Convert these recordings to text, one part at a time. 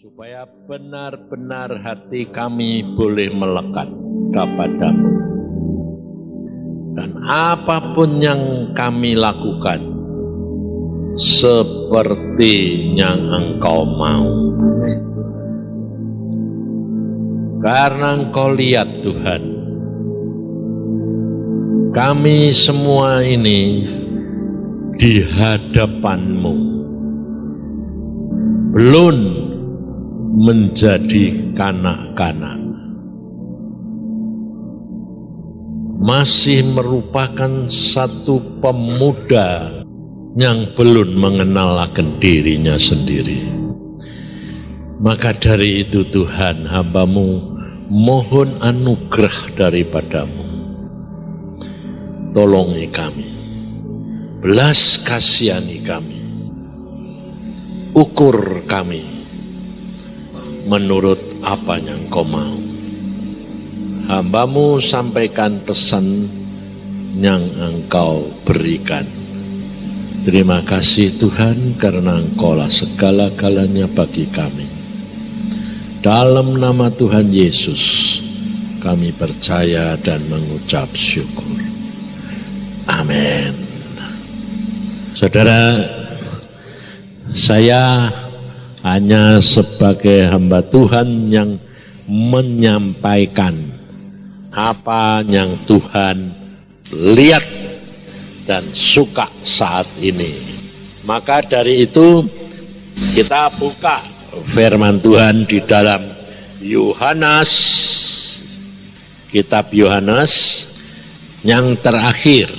supaya benar-benar hati kami boleh melekat kepadamu. Dan apapun yang kami lakukan, seperti yang Engkau mau. Karena Engkau lihat Tuhan, kami semua ini di hadapan-Mu belum menjadi kanak-kanak, masih merupakan satu pemuda yang belum mengenal akan dirinya sendiri. Maka dari itu Tuhan, hamba-Mu mohon anugerah daripada-Mu. Tolongi kami, belas kasihani kami, ukur kami menurut apa yang Kau mau. Hamba-Mu sampaikan pesan yang Engkau berikan. Terima kasih Tuhan, karena Engkau-lah segala-galanya bagi kami. Dalam nama Tuhan Yesus kami percaya dan mengucap syukur. Amin. Saudara, saya hanya sebagai hamba Tuhan yang menyampaikan apa yang Tuhan lihat dan suka saat ini. Maka dari itu kita buka firman Tuhan di dalam Yohanes, kitab Yohanes yang terakhir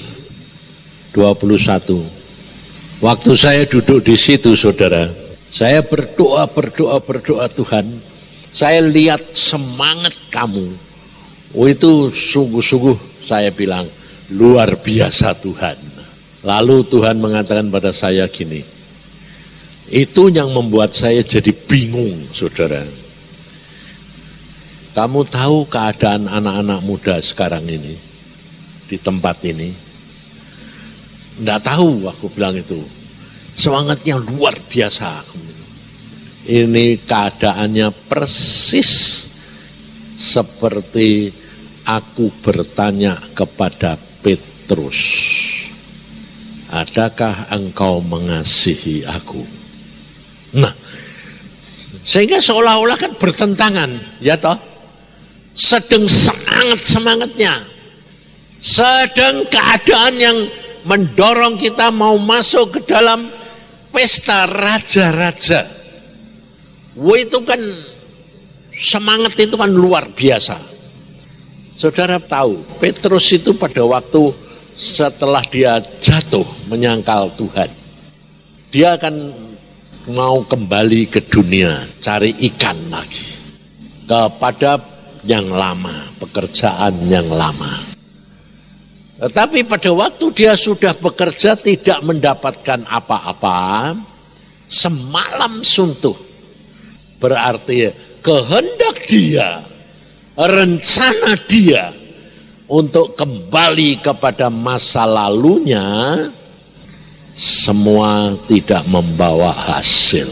21. Waktu saya duduk di situ, saudara, saya berdoa Tuhan, saya lihat semangat kamu. Itu sungguh-sungguh saya bilang, luar biasa Tuhan. Lalu Tuhan mengatakan pada saya gini, itu yang membuat saya jadi bingung, saudara. Kamu tahu keadaan anak-anak muda sekarang ini, di tempat ini? Enggak tahu, aku bilang itu. Semangatnya luar biasa. Ini keadaannya persis seperti aku bertanya kepada Petrus, adakah engkau mengasihi aku? Nah, sehingga seolah-olah kan bertentangan, ya toh? Sedang semangat-semangatnya, sedang keadaan yang mendorong kita mau masuk ke dalam pesta raja-raja. Itu kan semangat itu kan luar biasa. Saudara tahu, Petrus itu pada waktu setelah dia jatuh menyangkal Tuhan, dia akan mau kembali ke dunia, cari ikan lagi, kepada yang lama, pekerjaan yang lama. Tetapi pada waktu dia sudah bekerja tidak mendapatkan apa-apa, semalam suntuh. Berarti kehendak dia, rencana dia untuk kembali kepada masa lalunya, semua tidak membawa hasil.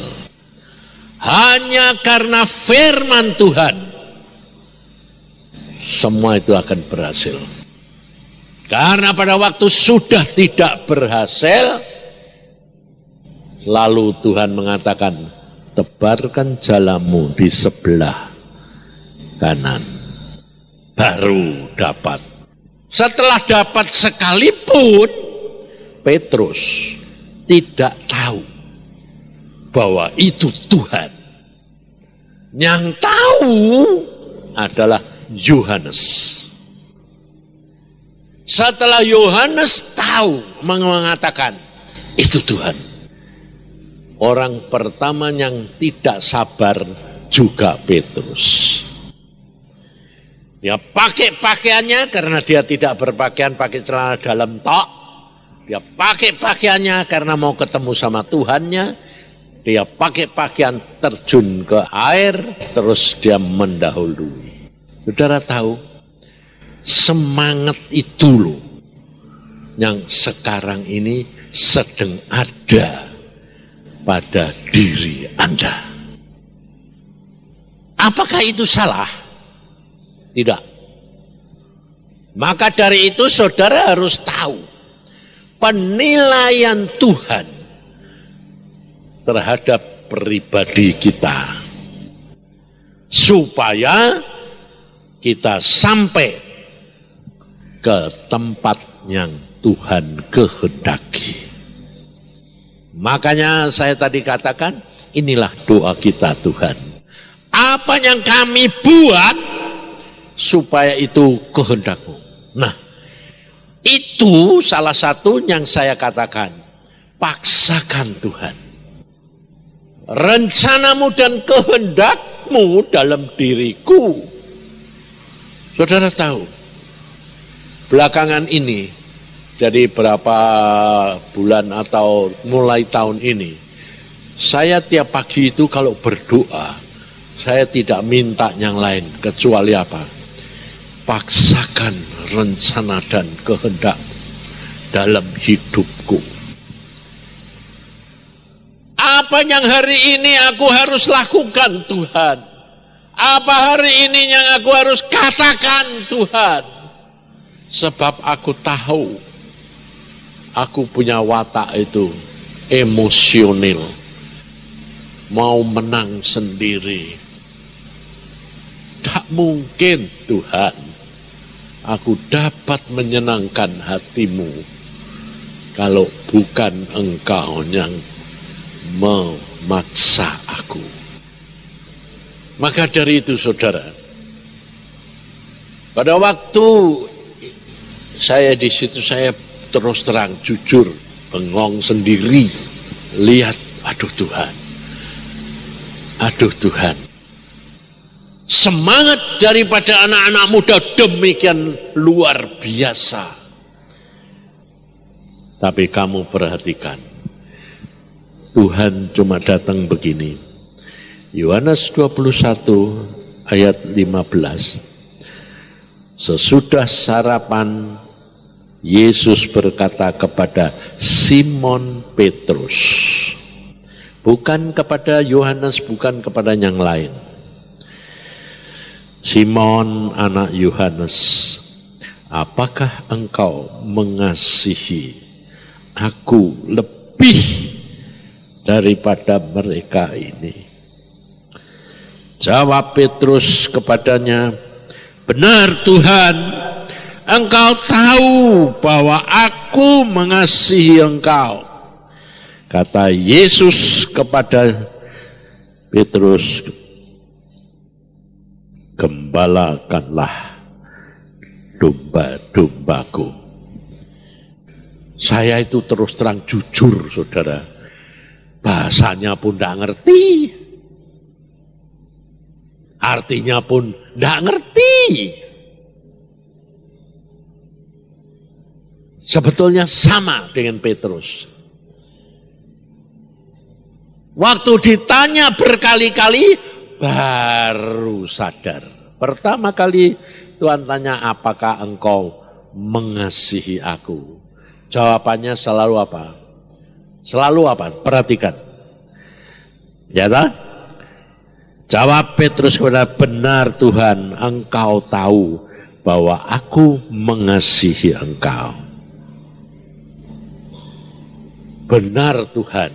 Hanya karena firman Tuhan, semua itu akan berhasil. Karena pada waktu sudah tidak berhasil, lalu Tuhan mengatakan, tebarkan jalamu di sebelah kanan, baru dapat. Setelah dapat sekalipun, Petrus tidak tahu bahwa itu Tuhan. Yang tahu adalah Yohanes. Setelah Yohanes tahu, mengatakan, itu Tuhan. Orang pertama yang tidak sabar juga Petrus. Dia pakai pakaiannya karena dia tidak berpakaian, pakai celana dalam tok. Dia pakai pakaiannya karena mau ketemu sama Tuhannya. Dia pakai pakaian terjun ke air, terus dia mendahului. Saudara tahu? Semangat itu loh yang sekarang ini sedang ada pada diri Anda. Apakah itu salah? Tidak. Maka dari itu saudara harus tahu penilaian Tuhan terhadap pribadi kita, supaya kita sampai ke tempat yang Tuhan kehendaki. Makanya saya tadi katakan, inilah doa kita Tuhan. Apa yang kami buat supaya itu kehendak-Mu. Nah, itu salah satu yang saya katakan, paksakan Tuhan. Rencana-Mu dan kehendak-Mu dalam diriku. Saudara tahu, belakangan ini, jadi berapa bulan atau mulai tahun ini, saya tiap pagi itu kalau berdoa, saya tidak minta yang lain, kecuali apa? Paksakan rencana dan kehendak dalam hidupku. Apa yang hari ini aku harus lakukan Tuhan? Apa hari ini yang aku harus katakan Tuhan? Sebab aku tahu, aku punya watak itu emosional. Mau menang sendiri. Tak mungkin Tuhan, aku dapat menyenangkan hatimu kalau bukan Engkau yang memaksa aku. Maka dari itu saudara, pada waktu saya di situ, saya terus terang jujur bengong sendiri, lihat, aduh Tuhan, semangat daripada anak-anak muda demikian luar biasa. Tapi kamu perhatikan, Tuhan cuma datang begini. Yohanes 21 ayat 15. Sesudah sarapan, Yesus berkata kepada Simon Petrus, bukan kepada Yohanes, bukan kepada yang lain. Simon anak Yohanes, apakah engkau mengasihi aku lebih daripada mereka ini? Jawab Petrus kepadanya, benar Tuhan, Engkau tahu bahwa aku mengasihi Engkau. Kata Yesus kepada Petrus, gembalakanlah domba-dombaku. Saya itu terus terang jujur saudara, bahasanya pun tidak ngerti. Artinya pun tidak ngerti. Sebetulnya sama dengan Petrus. Waktu ditanya berkali-kali, baru sadar. Pertama kali Tuhan tanya, apakah engkau mengasihi aku? Jawabannya selalu apa? Selalu apa? Perhatikan. Ya tak? Jawab Petrus kepada, benar Tuhan, engkau tahu bahwa aku mengasihi engkau. Benar Tuhan,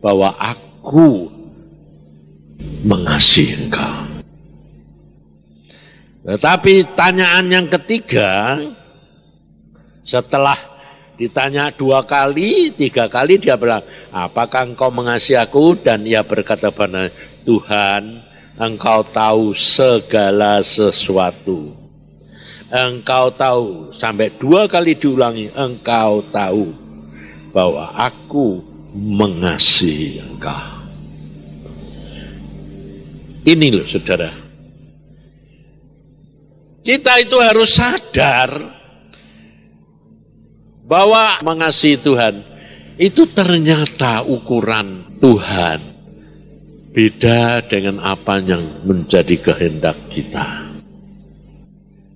bahwa aku mengasihi engkau. Tetapi tanyaan yang ketiga, setelah ditanya 2 kali, 3 kali dia bilang, apakah engkau mengasihi aku? Dan ia berkata pada Tuhan, engkau tahu segala sesuatu. Engkau tahu, sampai 2 kali diulangi, engkau tahu bahwa aku mengasihi engkau. Ini loh saudara. Kita itu harus sadar bahwa mengasihi Tuhan itu ternyata ukuran Tuhan beda dengan apa yang menjadi kehendak kita.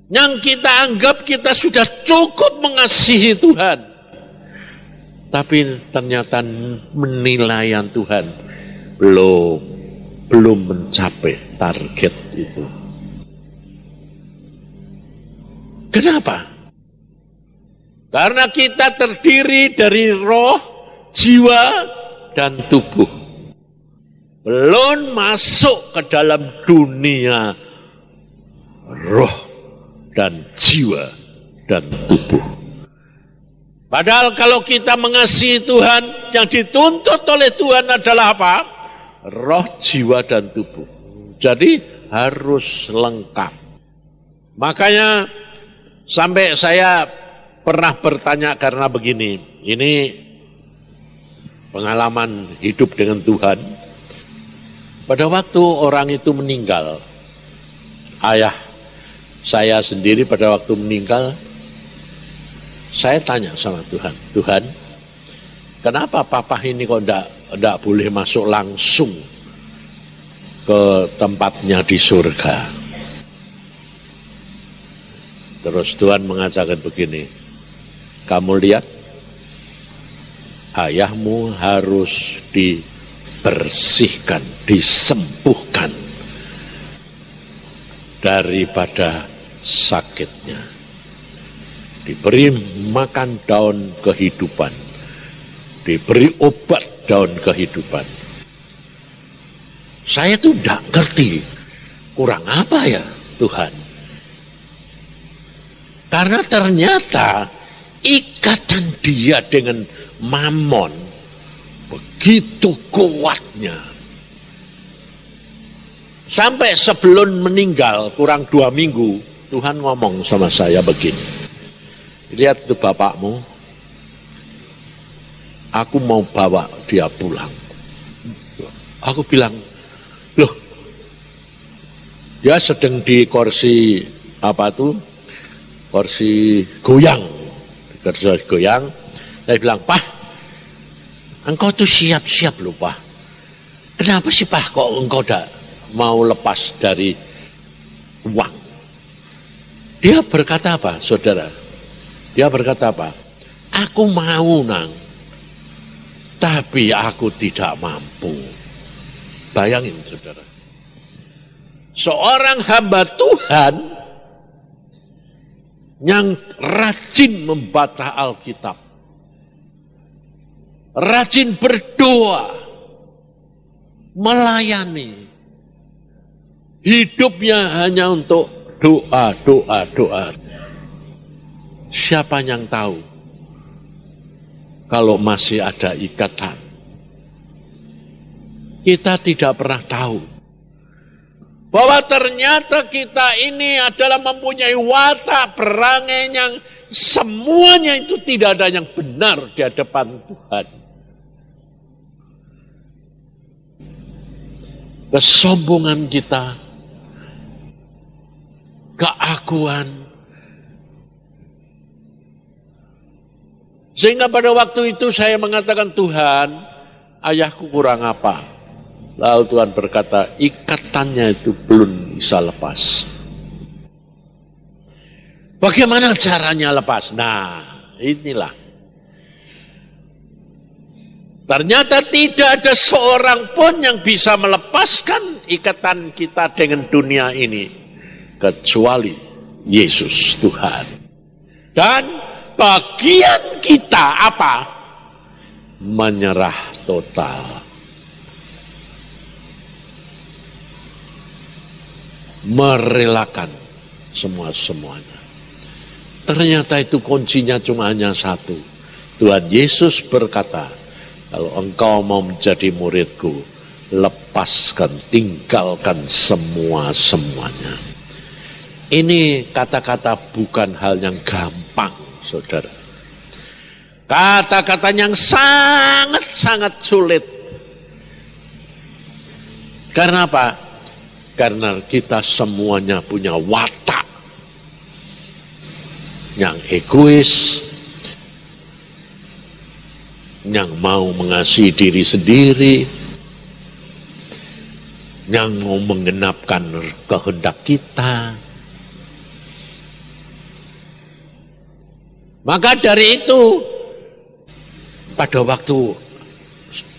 Yang kita anggap kita sudah cukup mengasihi Tuhan, tapi ternyata penilaian Tuhan belum belum mencapai target itu. Kenapa? Karena kita terdiri dari roh, jiwa, dan tubuh. Belum masuk ke dalam dunia roh dan jiwa dan tubuh. Padahal kalau kita mengasihi Tuhan, yang dituntut oleh Tuhan adalah apa? Roh, jiwa, dan tubuh. Jadi harus lengkap. Makanya sampai saya pernah bertanya karena begini, ini pengalaman hidup dengan Tuhan. Pada waktu orang itu meninggal, ayah saya sendiri pada waktu meninggal, saya tanya sama Tuhan, Tuhan, kenapa papa ini kok enggak boleh masuk langsung ke tempatnya di surga? Terus Tuhan mengatakan begini, kamu lihat, ayahmu harus dibersihkan, disembuhkan daripada sakitnya. Diberi makan daun kehidupan, diberi obat daun kehidupan. Saya tuh tidak ngerti, kurang apa ya Tuhan? Karena ternyata ikatan dia dengan Mammon begitu kuatnya. Sampai sebelum meninggal kurang 2 minggu, Tuhan ngomong sama saya begini, lihat tuh bapakmu, aku mau bawa dia pulang. Aku bilang, loh, dia sedang di kursi apa tuh, kursi goyang. Saya bilang, Pak, engkau tuh siap-siap loh Pak. Kenapa sih Pak kok engkau tidak mau lepas dari uang? Dia berkata apa saudara? Dia berkata apa? Aku mau nang, tapi aku tidak mampu. Bayangin saudara. Seorang hamba Tuhan yang rajin membaca Alkitab, rajin berdoa, melayani, hidupnya hanya untuk doa. Siapa yang tahu kalau masih ada ikatan? Kita tidak pernah tahu bahwa ternyata kita ini adalah mempunyai watak perangai yang semuanya itu tidak ada yang benar di hadapan Tuhan. Kesombongan kita, keakuan, sehingga pada waktu itu saya mengatakan, Tuhan, ayahku kurang apa? Lalu Tuhan berkata, ikatannya itu belum bisa lepas. Bagaimana caranya lepas? Nah, inilah. Ternyata tidak ada seorang pun yang bisa melepaskan ikatan kita dengan dunia ini, kecuali Yesus Tuhan. Dan bagian kita apa? Menyerah total. Merelakan semua-semuanya. Ternyata itu kuncinya cuma hanya satu. Tuhan Yesus berkata, kalau engkau mau menjadi muridku, lepaskan, tinggalkan semua-semuanya. Ini kata-kata bukan hal yang gampang, saudara. Kata-kata yang sangat-sangat sulit. Karena apa? Karena kita semuanya punya watak yang egois, yang mau mengasihi diri sendiri, yang mau menggenapkan kehendak kita. Maka dari itu, pada waktu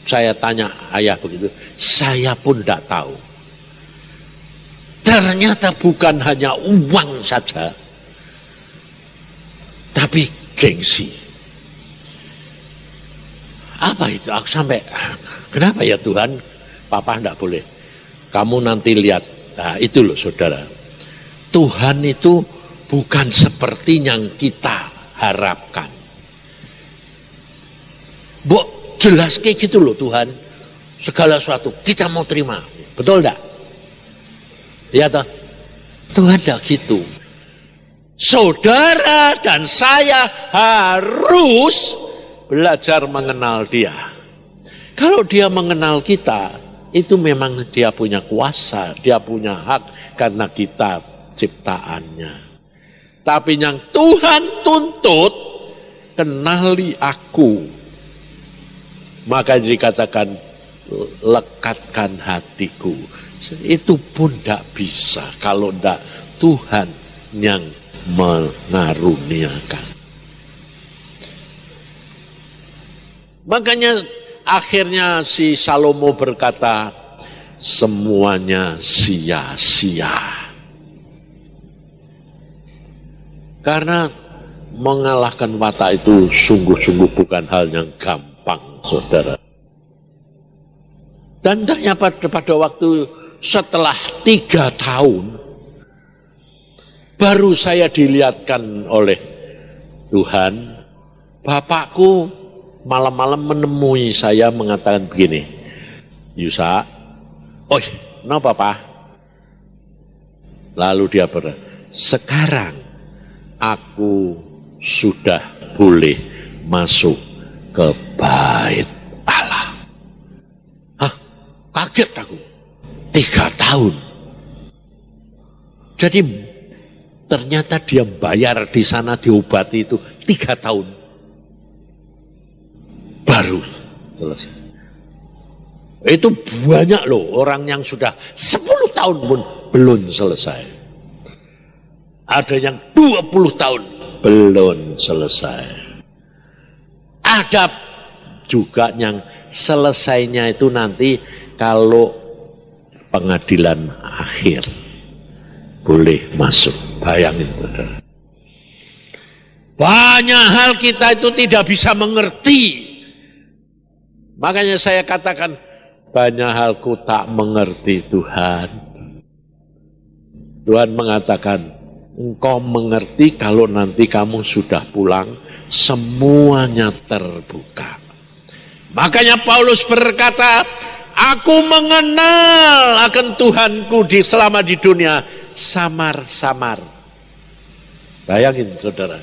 Saya tanya ayah begitu, saya pun tidak tahu. Ternyata bukan hanya uang saja, tapi gengsi. Apa itu? Aku sampai, kenapa ya Tuhan, papa tidak boleh. Kamu nanti lihat, nah itu loh saudara. Tuhan itu bukan seperti yang kita harapkan. Jelas kayak gitu loh Tuhan. Segala sesuatu kita mau terima. Betul enggak? Ya toh? Tuhan enggak gitu. Saudara dan saya harus belajar mengenal dia. Kalau dia mengenal kita, itu memang dia punya kuasa, dia punya hak karena kita ciptaannya. Tapi yang Tuhan tuntut, kenali aku. Maka dikatakan lekatkan hatiku. Itu pun tidak bisa kalau tidak Tuhan yang mengaruniakan. Makanya akhirnya si Salomo berkata, semuanya sia-sia. Karena mengalahkan watak itu sungguh-sungguh bukan hal yang gampang, saudara. Dan ternyata pada waktu setelah 3 tahun, baru saya dilihatkan oleh Tuhan, bapakku malam-malam menemui saya mengatakan begini, Yusa, no papa. Lalu dia berkata, sekarang aku sudah boleh masuk ke bait Allah. Hah? Kaget aku. 3 tahun. Jadi ternyata dia bayar di sana diobati itu 3 tahun. Baru selesai. Itu banyak loh orang yang sudah 10 tahun pun belum selesai. Ada yang 20 tahun belum selesai. Ada juga yang selesainya itu nanti kalau pengadilan akhir boleh masuk. Bayangin saudara. Banyak hal kita itu tidak bisa mengerti. Makanya saya katakan banyak hal ku tak mengerti Tuhan. Tuhan mengatakan engkau mengerti kalau nanti kamu sudah pulang. Semuanya terbuka. Makanya Paulus berkata, aku mengenal akan Tuhanku selama di dunia samar-samar. Bayangin saudara.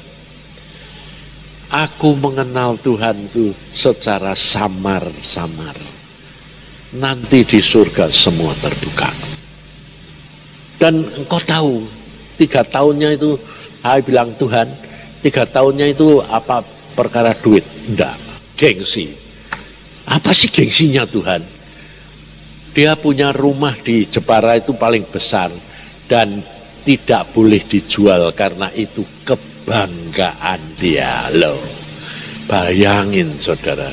Aku mengenal Tuhanku secara samar-samar. Nanti di surga semua terbuka. Dan engkau tahu, 3 tahunnya itu, saya bilang Tuhan, 3 tahunnya itu apa perkara duit? Enggak, gengsi. Apa sih gengsinya Tuhan? Dia punya rumah di Jepara itu paling besar dan tidak boleh dijual karena itu kebanggaan dia loh. Bayangin saudara.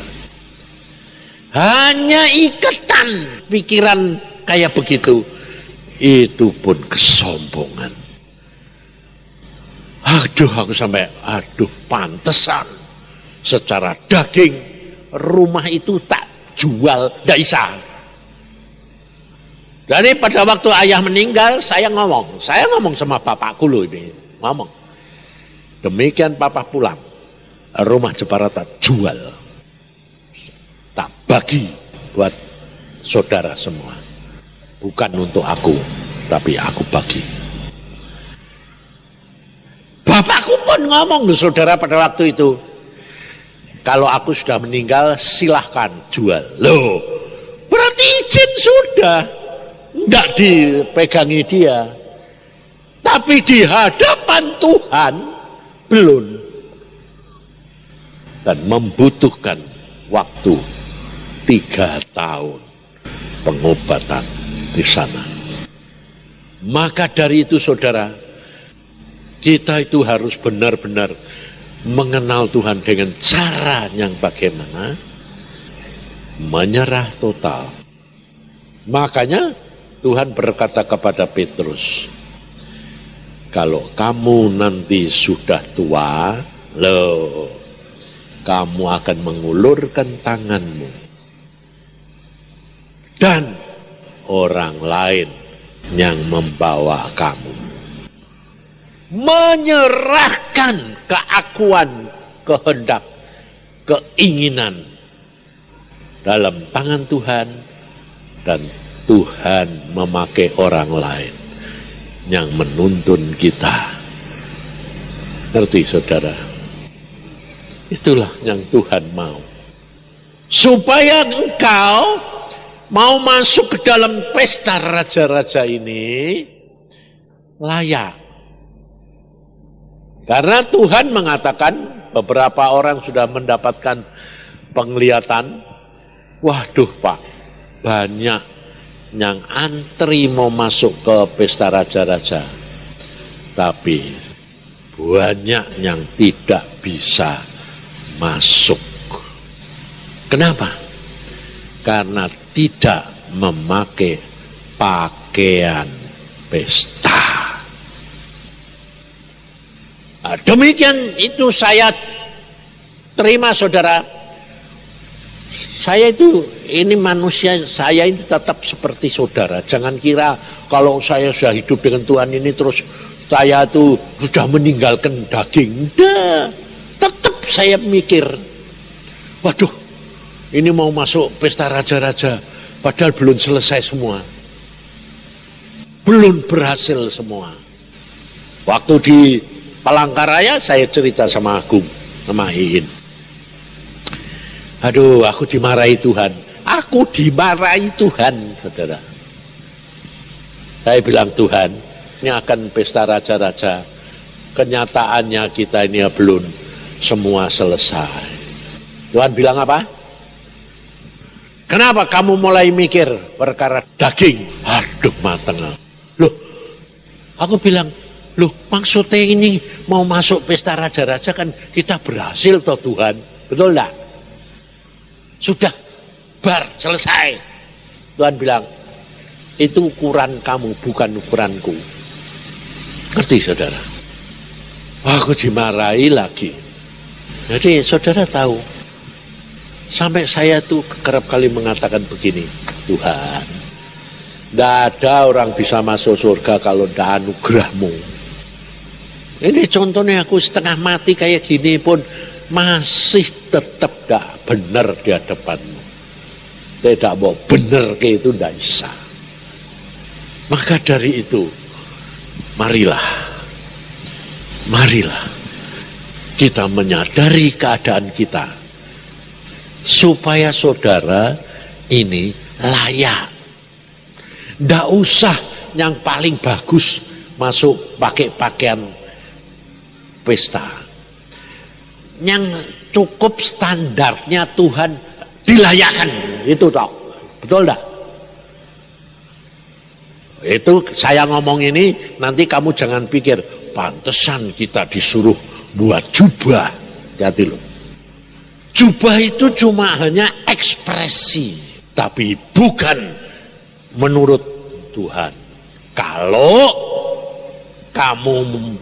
Hanya ikatan pikiran kayak begitu. Itu pun kesombongan. Aku sampai, pantesan secara daging rumah itu tak jual, tidak bisa. Jadi pada waktu ayah meninggal, saya ngomong sama bapakku loh ini, ngomong. Demikian papa pulang, rumah Jepara tak jual, tak bagi buat saudara semua. Bukan untuk aku, tapi aku bagi. Bapakku pun ngomong loh saudara pada waktu itu. Kalau aku sudah meninggal silahkan jual. Loh, berarti izin sudah. Tidak dipegangi dia. Tapi di hadapan Tuhan belum. Dan membutuhkan waktu 3 tahun pengobatan di sana. Maka dari itu saudara, kita itu harus benar-benar mengenal Tuhan dengan cara yang bagaimana. menyerah total. Makanya Tuhan berkata kepada Petrus, kalau kamu nanti sudah tua, kamu akan mengulurkan tanganmu dan orang lain yang membawa kamu. Menyerahkan keakuan, kehendak, keinginan dalam tangan Tuhan, dan Tuhan memakai orang lain yang menuntun kita. Ngerti saudara? Itulah yang Tuhan mau. Supaya engkau mau masuk ke dalam pesta raja-raja ini layak. Karena Tuhan mengatakan beberapa orang sudah mendapatkan penglihatan. Waduh Pak, banyak yang antri mau masuk ke pesta raja-raja. Tapi banyak yang tidak bisa masuk. Kenapa? Karena tidak memakai pakaian pesta. Nah, demikian itu saya terima saudara. Saya itu, ini manusia, saya ini tetap seperti saudara. Jangan kira kalau saya sudah hidup dengan Tuhan ini terus saya itu sudah meninggalkan daging. Tidak, tetap saya mikir, waduh ini mau masuk pesta raja-raja, padahal belum selesai semua. Belum berhasil semua. Waktu di Palangkaraya saya cerita sama Agung, sama Iin. Aduh, aku dimarahi Tuhan. Aku dimarahi Tuhan, saudara. Saya bilang, Tuhan, ini akan pesta raja-raja. Kenyataannya kita ini belum semua selesai. Tuhan bilang apa? Kenapa kamu mulai mikir perkara daging? Aduh, mateng. Loh, aku bilang, loh maksudnya ini mau masuk pesta raja-raja kan kita berhasil toh Tuhan. Betul enggak? Sudah bar selesai. Tuhan bilang, itu ukuran kamu bukan ukuranku. Ngerti saudara? Aku dimarahi lagi. Jadi saudara tahu, sampai saya tuh kerap kali mengatakan begini, Tuhan, tidak ada orang bisa masuk surga kalau tidak anugerahmu. Ini contohnya aku setengah mati kayak gini pun masih tetap tidak benar di hadapanmu. Tidak mau benar kayak itu tidak bisa. Maka dari itu, marilah kita menyadari keadaan kita. Supaya saudara ini layak. Tidak usah yang paling bagus masuk pakai pakaian pesta. Yang cukup standarnya Tuhan dilayakkan. Itu toh. Betul dah? Itu saya ngomong ini nanti kamu jangan pikir pantesan kita disuruh buat jubah. Hati-hati loh. Jubah itu cuma hanya ekspresi, tapi bukan menurut Tuhan. Kalau kamu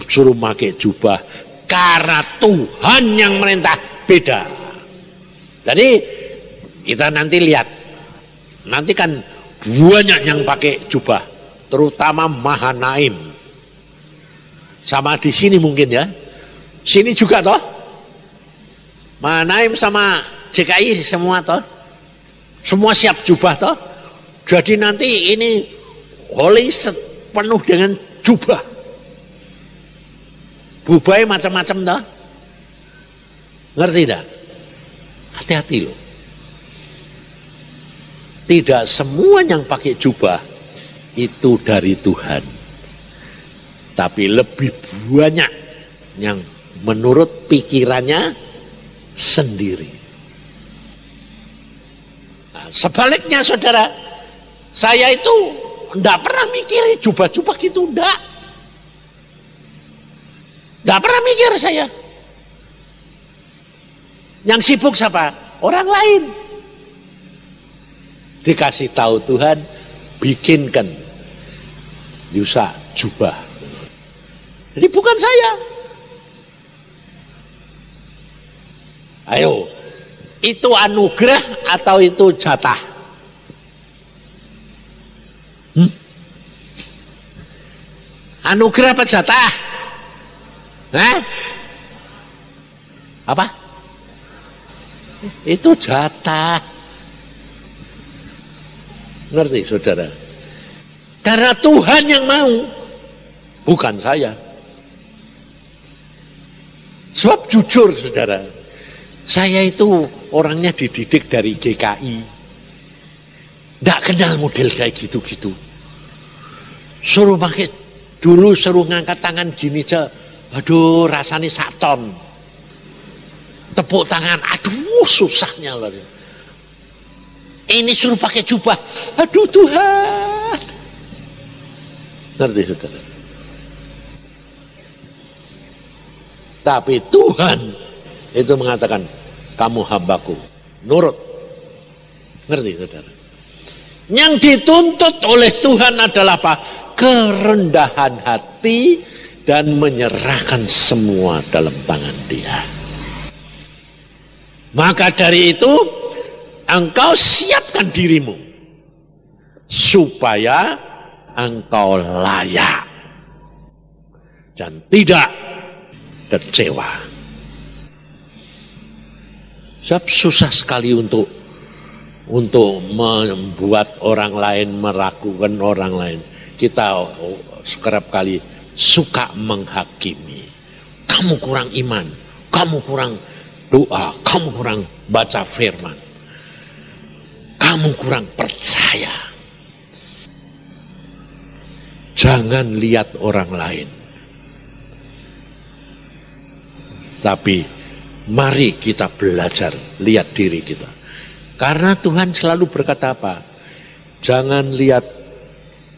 suruh pakai jubah karena Tuhan yang merintah, beda. Jadi kita nanti lihat, nanti kan banyak yang pakai jubah, terutama Mahanaim. Sama di sini mungkin ya, sini juga toh. Mahanaim sama JKI semua toh, semua siap jubah toh. Jadi nanti ini holy penuh dengan jubah, bubai macam-macam toh. Ngerti dah? Hati-hati loh. Tidak semua yang pakai jubah itu dari Tuhan, tapi lebih banyak yang menurut pikirannya sendiri. Nah, sebaliknya saudara, saya itu tidak pernah mikir jubah-jubah gitu, tidak pernah mikir saya. Yang sibuk siapa? Orang lain. Dikasih tahu Tuhan, bikinkan Yusa jubah. Jadi bukan saya. Ayo, itu anugerah atau itu jatah? Anugerah apa jatah? Apa? Itu jatah. Ngerti saudara? Karena Tuhan yang mau, bukan saya. Sebab jujur saudara, saya itu orangnya dididik dari GKI. Tidak kenal model kayak gitu-gitu. Suruh pakai, dulu suruh ngangkat tangan gini aja, aduh rasanya saton. Tepuk tangan, aduh susahnya loh. Ini suruh pakai jubah, aduh Tuhan. Ngerti saudara? Tapi Tuhan itu mengatakan, kamu hambaku, nurut. Ngerti saudara? Yang dituntut oleh Tuhan adalah apa? Kerendahan hati dan menyerahkan semua dalam tangan Dia. Maka dari itu, engkau siapkan dirimu supaya engkau layak dan tidak kecewa. Sebab susah sekali untuk membuat orang lain, meragukan orang lain. Kita kerap kali suka menghakimi. Kamu kurang iman, kamu kurang doa, kamu kurang baca firman, kamu kurang percaya. Jangan lihat orang lain, tapi mari kita belajar lihat diri kita. Karena Tuhan selalu berkata apa? Jangan lihat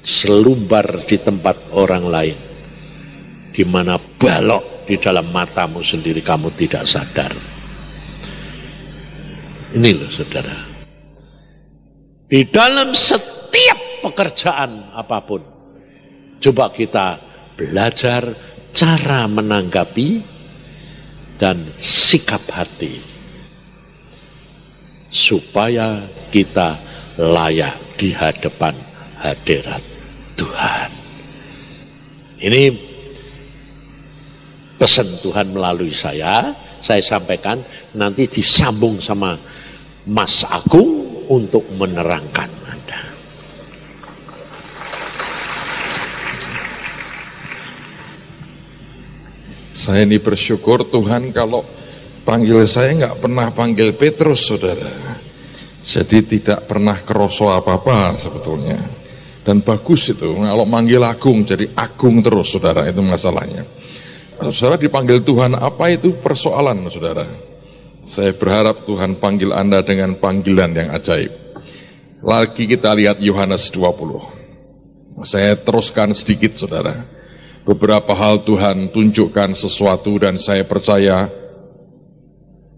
selumbar di tempat orang lain, di mana balok di dalam matamu sendiri kamu tidak sadar. Ini loh saudara, di dalam setiap pekerjaan apapun, coba kita belajar cara menanggapi dan sikap hati, supaya kita layak di hadapan hadirat Tuhan. Ini pesan Tuhan melalui saya sampaikan, nanti disambung sama Mas Agung untuk menerangkan Anda. Saya ini bersyukur Tuhan kalau panggil saya nggak pernah panggil Petrus, saudara. Jadi tidak pernah keroso apa-apa sebetulnya. Dan bagus itu, kalau manggil Agung jadi Agung terus, saudara, itu masalahnya. Saudara dipanggil Tuhan, apa itu persoalan, saudara? Saya berharap Tuhan panggil Anda dengan panggilan yang ajaib. Lagi kita lihat Yohanes 20. Saya teruskan sedikit, saudara. Beberapa hal Tuhan tunjukkan sesuatu dan saya percaya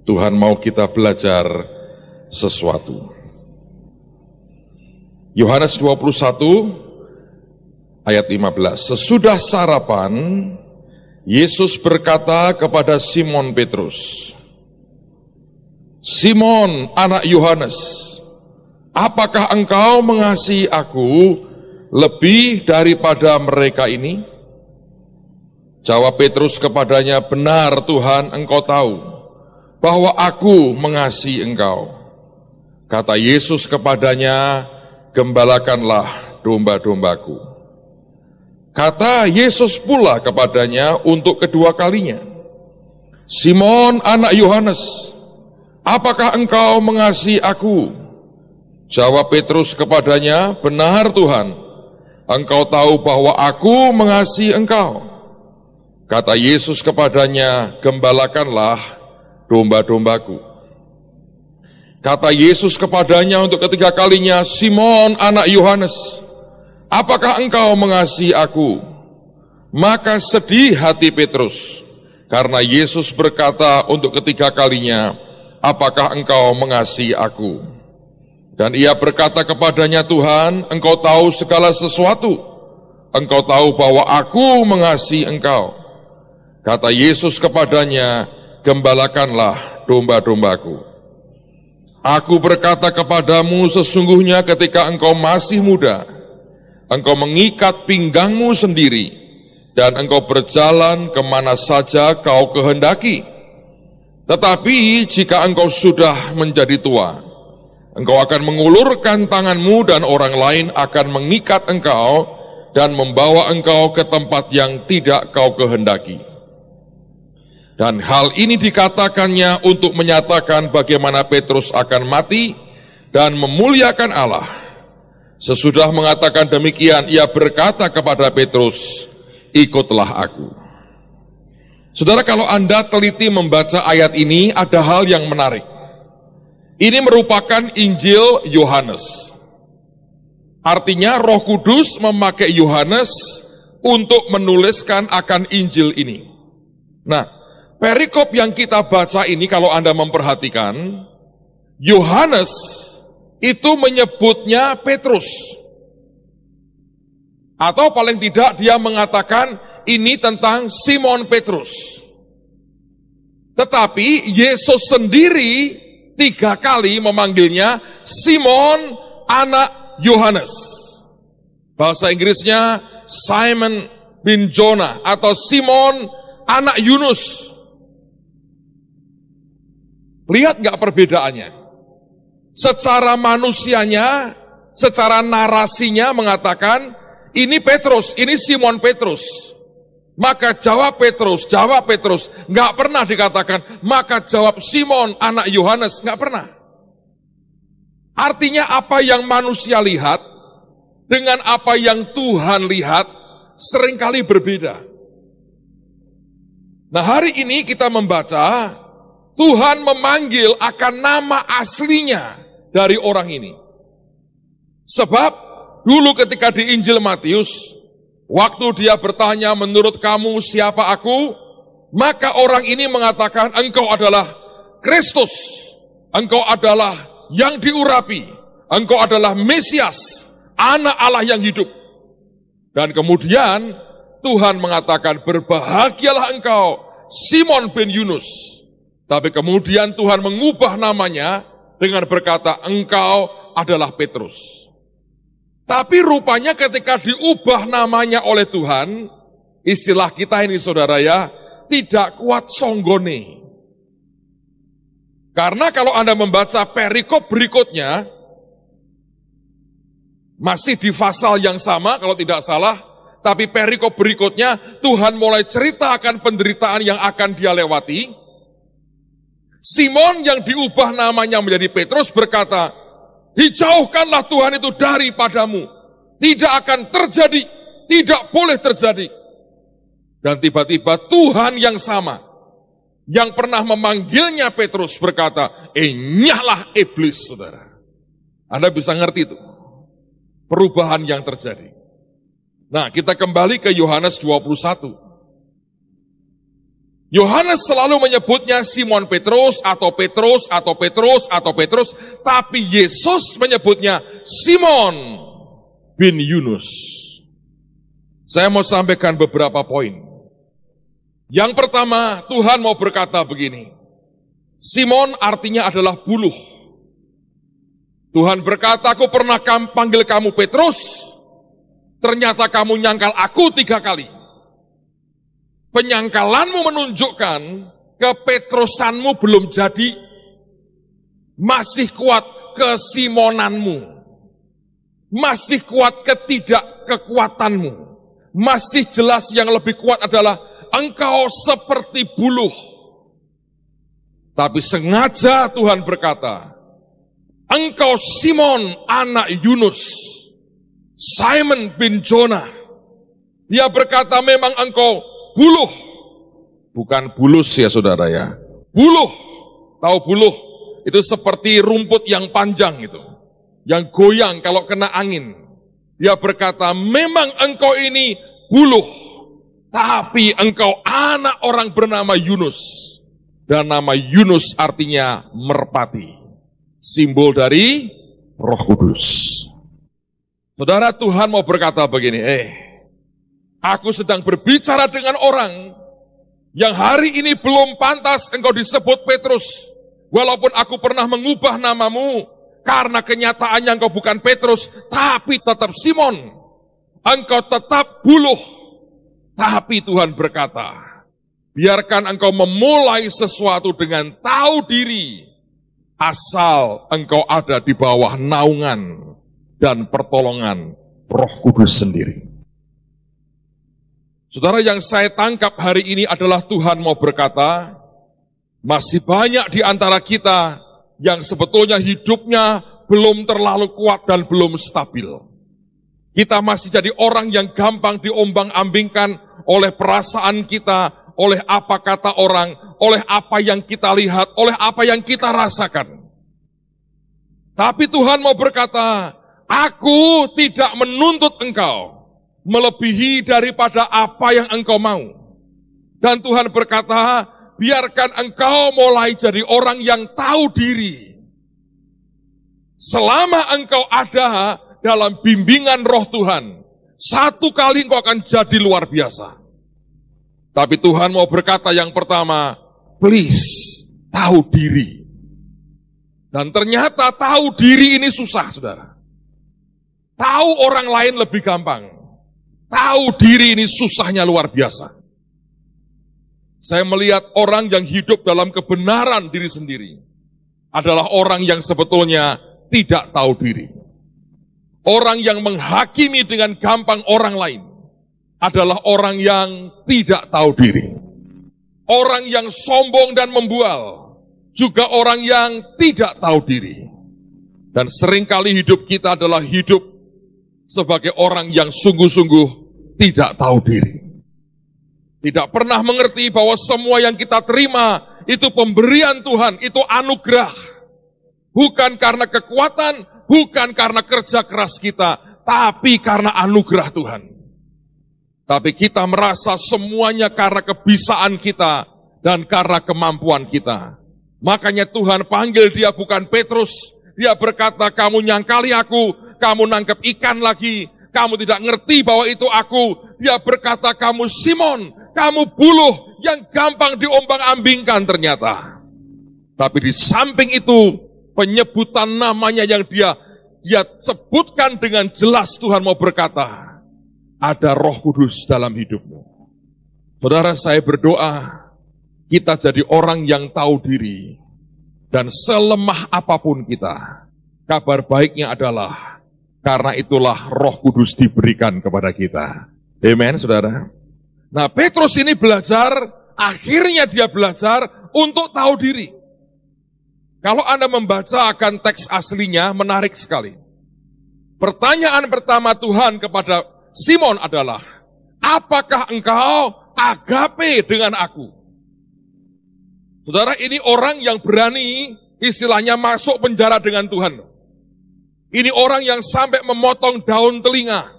Tuhan mau kita belajar sesuatu. Yohanes 21 ayat 15. Sesudah sarapan, Yesus berkata kepada Simon Petrus, Simon, anak Yohanes, apakah engkau mengasihi aku lebih daripada mereka ini? Jawab Petrus kepadanya, benar Tuhan, engkau tahu bahwa aku mengasihi engkau. Kata Yesus kepadanya, gembalakanlah domba-dombaku. Kata Yesus pula kepadanya untuk kedua kalinya, Simon anak Yohanes, apakah engkau mengasihi aku? Jawab Petrus kepadanya, benar Tuhan, engkau tahu bahwa aku mengasihi engkau. Kata Yesus kepadanya, gembalakanlah domba-dombaku. Kata Yesus kepadanya untuk ketiga kalinya, Simon anak Yohanes, apakah engkau mengasihi aku? Maka sedih hati Petrus, karena Yesus berkata untuk ketiga kalinya, apakah engkau mengasihi aku? Dan ia berkata kepadanya, Tuhan, engkau tahu segala sesuatu. Engkau tahu bahwa aku mengasihi engkau. Kata Yesus kepadanya, gembalakanlah domba-dombaku. Aku berkata kepadamu, sesungguhnya ketika engkau masih muda, engkau mengikat pinggangmu sendiri, dan engkau berjalan kemana saja kau kehendaki. Tetapi jika engkau sudah menjadi tua, engkau akan mengulurkan tanganmu dan orang lain akan mengikat engkau dan membawa engkau ke tempat yang tidak kau kehendaki. Dan hal ini dikatakannya untuk menyatakan bagaimana Petrus akan mati dan memuliakan Allah. Sesudah mengatakan demikian, ia berkata kepada Petrus, ikutlah aku. Saudara, kalau Anda teliti membaca ayat ini, ada hal yang menarik. Ini merupakan Injil Yohanes. Artinya Roh Kudus memakai Yohanes untuk menuliskan akan Injil ini. Nah, perikop yang kita baca ini kalau Anda memperhatikan, Yohanes itu menyebutnya Petrus. Atau paling tidak dia mengatakan ini tentang Simon Petrus. Tetapi Yesus sendiri 3 kali memanggilnya Simon anak Yohanes. Bahasa Inggrisnya Simon bin Jonah atau Simon anak Yunus. Lihat nggak perbedaannya? Secara manusianya, secara narasinya mengatakan, ini Petrus, ini Simon Petrus. Maka jawab Petrus, nggak pernah dikatakan, maka jawab Simon anak Yohanes, nggak pernah. Artinya apa yang manusia lihat, dengan apa yang Tuhan lihat, seringkali berbeda. Nah, hari ini kita membaca, Tuhan memanggil akan nama aslinya dari orang ini. Sebab dulu ketika di Injil Matius, waktu dia bertanya, menurut kamu siapa aku? Maka orang ini mengatakan, engkau adalah Kristus, engkau adalah yang diurapi, engkau adalah Mesias, anak Allah yang hidup. Dan kemudian Tuhan mengatakan, berbahagialah engkau, Simon bin Yunus. Tapi kemudian Tuhan mengubah namanya dengan berkata, engkau adalah Petrus. Tapi rupanya ketika diubah namanya oleh Tuhan, istilah kita ini saudara ya, tidak kuat songgone. Karena kalau Anda membaca perikop berikutnya, masih di pasal yang sama kalau tidak salah, tapi perikop berikutnya Tuhan mulai cerita akan penderitaan yang akan dia lewati. Simon yang diubah namanya menjadi Petrus berkata, dijauhkanlah Tuhan itu daripadamu. Tidak akan terjadi, tidak boleh terjadi. Dan tiba-tiba Tuhan yang sama, yang pernah memanggilnya Petrus berkata, nyahlah iblis, saudara. Anda bisa ngerti itu, perubahan yang terjadi. Nah, kita kembali ke Yohanes 21. Yohanes selalu menyebutnya Simon Petrus, atau Petrus, atau Petrus, atau Petrus, tapi Yesus menyebutnya Simon bin Yunus. Saya mau sampaikan beberapa poin. Yang pertama, Tuhan mau berkata begini, Simon artinya adalah buluh. Tuhan berkata, aku pernah panggil kamu Petrus, ternyata kamu nyangkal aku 3 kali. Penyangkalanmu menunjukkan kepetrusanmu belum jadi, masih kuat kesimonanmu, masih kuat ketidakkekuatanmu, masih jelas yang lebih kuat adalah engkau seperti buluh. Tapi sengaja Tuhan berkata, engkau Simon anak Yunus, Simon bin Jonah. Dia berkata memang engkau buluh, bukan bulus ya saudara ya. Buluh, tahu buluh? Itu seperti rumput yang panjang itu, yang goyang kalau kena angin. Dia berkata, memang engkau ini buluh, tapi engkau anak orang bernama Yunus. Dan nama Yunus artinya merpati. Simbol dari Roh Kudus. Saudara, Tuhan mau berkata begini, aku sedang berbicara dengan orang yang hari ini belum pantas engkau disebut Petrus. Walaupun aku pernah mengubah namamu, karena kenyataannya engkau bukan Petrus, tapi tetap Simon. Engkau tetap buluh. Tapi Tuhan berkata, biarkan engkau memulai sesuatu dengan tahu diri, asal engkau ada di bawah naungan dan pertolongan Roh Kudus sendiri. Saudara, yang saya tangkap hari ini adalah Tuhan mau berkata, masih banyak di antara kita yang sebetulnya hidupnya belum terlalu kuat dan belum stabil. Kita masih jadi orang yang gampang diombang-ambingkan oleh perasaan kita, oleh apa kata orang, oleh apa yang kita lihat, oleh apa yang kita rasakan. Tapi Tuhan mau berkata, aku tidak menuntut engkau melebihi daripada apa yang engkau mau. Dan Tuhan berkata, biarkan engkau mulai jadi orang yang tahu diri. Selama engkau ada dalam bimbingan Roh Tuhan, satu kali engkau akan jadi luar biasa. Tapi Tuhan mau berkata yang pertama, please, tahu diri. Dan ternyata tahu diri ini susah, saudara. Tahu orang lain lebih gampang. Tahu diri ini susahnya luar biasa. Saya melihat orang yang hidup dalam kebenaran diri sendiri adalah orang yang sebetulnya tidak tahu diri. Orang yang menghakimi dengan gampang orang lain adalah orang yang tidak tahu diri. Orang yang sombong dan membual juga orang yang tidak tahu diri. Dan seringkali hidup kita adalah hidup sebagai orang yang sungguh-sungguh tidak tahu diri. Tidak pernah mengerti bahwa semua yang kita terima itu pemberian Tuhan, itu anugerah. Bukan karena kekuatan, bukan karena kerja keras kita, tapi karena anugerah Tuhan. Tapi kita merasa semuanya karena kebisaan kita dan karena kemampuan kita. Makanya Tuhan panggil dia bukan Petrus. Dia berkata, kamu nyangkali aku, kamu nangkep ikan lagi, kamu tidak ngerti bahwa itu aku. Dia berkata, kamu Simon, kamu buluh yang gampang diombang-ambingkan ternyata. Tapi di samping itu, penyebutan namanya yang dia sebutkan dengan jelas, Tuhan mau berkata, ada Roh Kudus dalam hidupmu. Saudara, saya berdoa, kita jadi orang yang tahu diri. Dan selemah apapun kita, kabar baiknya adalah, karena itulah Roh Kudus diberikan kepada kita. Amen, saudara. Nah, Petrus ini belajar, akhirnya dia belajar untuk tahu diri. Kalau Anda membaca akan teks aslinya, menarik sekali. Pertanyaan pertama Tuhan kepada Simon adalah, apakah engkau agape dengan aku? Saudara, ini orang yang berani, istilahnya masuk penjara dengan Tuhan. Ini orang yang sampai memotong daun telinga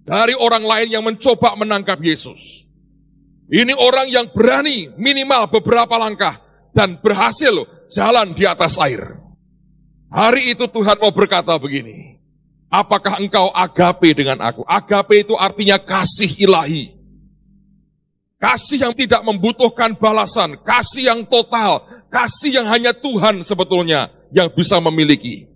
dari orang lain yang mencoba menangkap Yesus. Ini orang yang berani minimal beberapa langkah dan berhasil jalan di atas air. Hari itu Tuhan mau berkata begini, apakah engkau agape dengan aku? Agape itu artinya kasih ilahi. Kasih yang tidak membutuhkan balasan, kasih yang total, kasih yang hanya Tuhan sebetulnya yang bisa memiliki.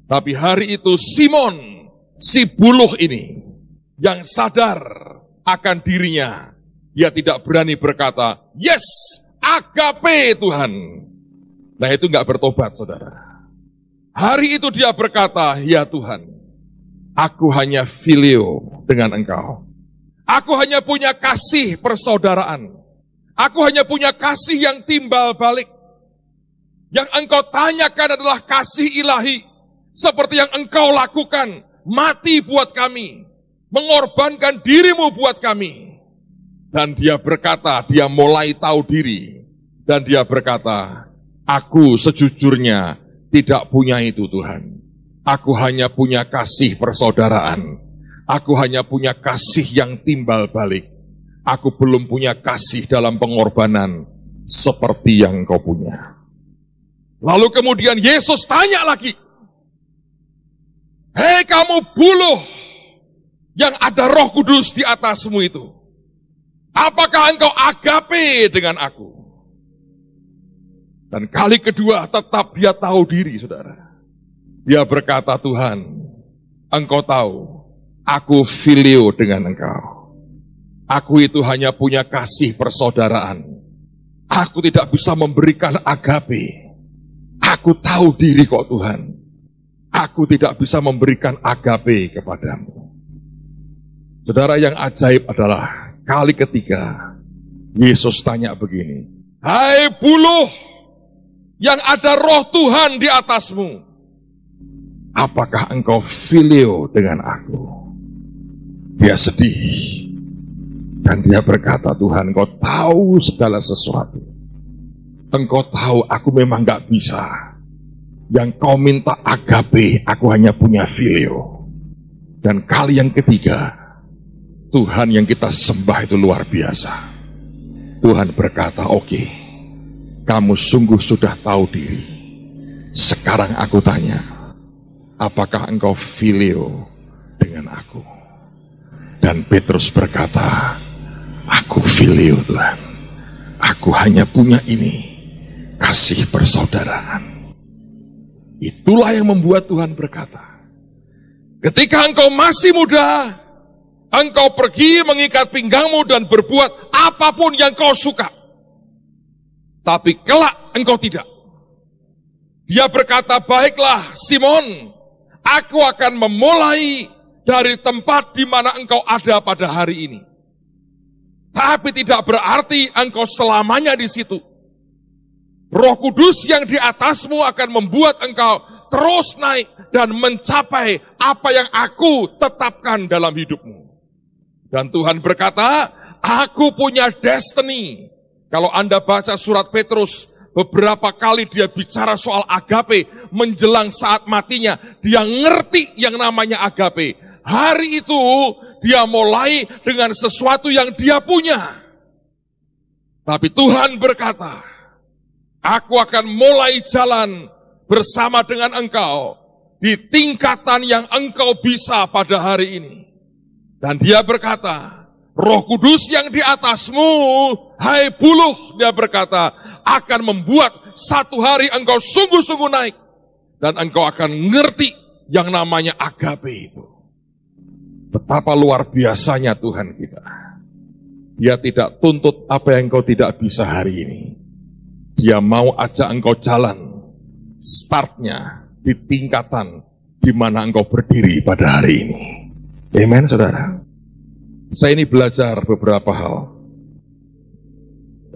Tapi hari itu Simon, si buluh ini, yang sadar akan dirinya, dia tidak berani berkata, yes, agape Tuhan. Nah itu enggak bertobat, saudara. Hari itu dia berkata, ya Tuhan, aku hanya filio dengan engkau. Aku hanya punya kasih persaudaraan. Aku hanya punya kasih yang timbal balik. Yang engkau tanyakan adalah kasih ilahi. Seperti yang engkau lakukan, mati buat kami. Mengorbankan dirimu buat kami. Dan dia berkata, dia mulai tahu diri. Dan dia berkata, aku sejujurnya tidak punya itu Tuhan. Aku hanya punya kasih persaudaraan. Aku hanya punya kasih yang timbal balik. Aku belum punya kasih dalam pengorbanan seperti yang kau punya. Lalu kemudian Yesus tanya lagi. Hei kamu buluh yang ada Roh Kudus di atasmu itu, apakah engkau agape dengan aku? Dan kali kedua tetap dia tahu diri, saudara. Dia berkata, Tuhan, engkau tahu, aku filio dengan engkau. Aku itu hanya punya kasih persaudaraan. Aku tidak bisa memberikan agape. Aku tahu diri kok Tuhan. Aku tidak bisa memberikan agape kepadamu. Saudara, yang ajaib adalah kali ketiga Yesus tanya begini, hai buluh yang ada Roh Tuhan di atasmu, apakah engkau filio dengan aku? Dia sedih dan dia berkata, Tuhan, engkau tahu segala sesuatu. Engkau tahu aku memang gak bisa. Yang kau minta agape, aku hanya punya filio. Dan kali yang ketiga, Tuhan yang kita sembah itu luar biasa. Tuhan berkata, oke, kamu sungguh sudah tahu diri. Sekarang aku tanya, apakah engkau filio dengan aku? Dan Petrus berkata, aku filio Tuhan. Aku hanya punya ini, kasih persaudaraan. Itulah yang membuat Tuhan berkata, ketika engkau masih muda, engkau pergi mengikat pinggangmu dan berbuat apapun yang kau suka. Tapi kelak engkau tidak. Dia berkata, baiklah Simon, aku akan memulai dari tempat di mana engkau ada pada hari ini. Tapi tidak berarti engkau selamanya di situ. Roh Kudus yang di atasmu akan membuat engkau terus naik dan mencapai apa yang aku tetapkan dalam hidupmu. Dan Tuhan berkata, aku punya destiny. Kalau Anda baca surat Petrus, beberapa kali dia bicara soal agape, menjelang saat matinya, dia ngerti yang namanya agape. Hari itu, dia mulai dengan sesuatu yang dia punya. Tapi Tuhan berkata, aku akan mulai jalan bersama dengan engkau di tingkatan yang engkau bisa pada hari ini. Dan dia berkata, Roh Kudus yang di atasmu, hai buluh, dia berkata, akan membuat satu hari engkau sungguh-sungguh naik. Dan engkau akan ngerti yang namanya agape itu. Betapa luar biasanya Tuhan kita. Dia tidak tuntut apa yang engkau tidak bisa hari ini. Dia mau ajak engkau jalan, startnya di tingkatan di mana engkau berdiri pada hari ini. Amen, saudara. Saya ini belajar beberapa hal.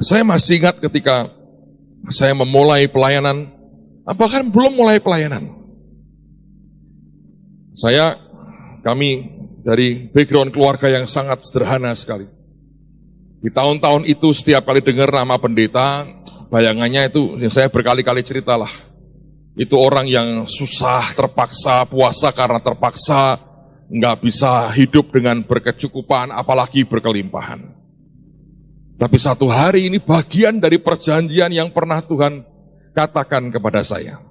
Saya masih ingat ketika saya memulai pelayanan, bahkan belum mulai pelayanan. Kami dari background keluarga yang sangat sederhana sekali. Di tahun-tahun itu setiap kali dengar nama pendeta, bayangannya itu yang saya berkali-kali ceritalah. Itu orang yang susah, terpaksa, puasa karena terpaksa, nggak bisa hidup dengan berkecukupan, apalagi berkelimpahan. Tapi satu hari ini bagian dari perjanjian yang pernah Tuhan katakan kepada saya.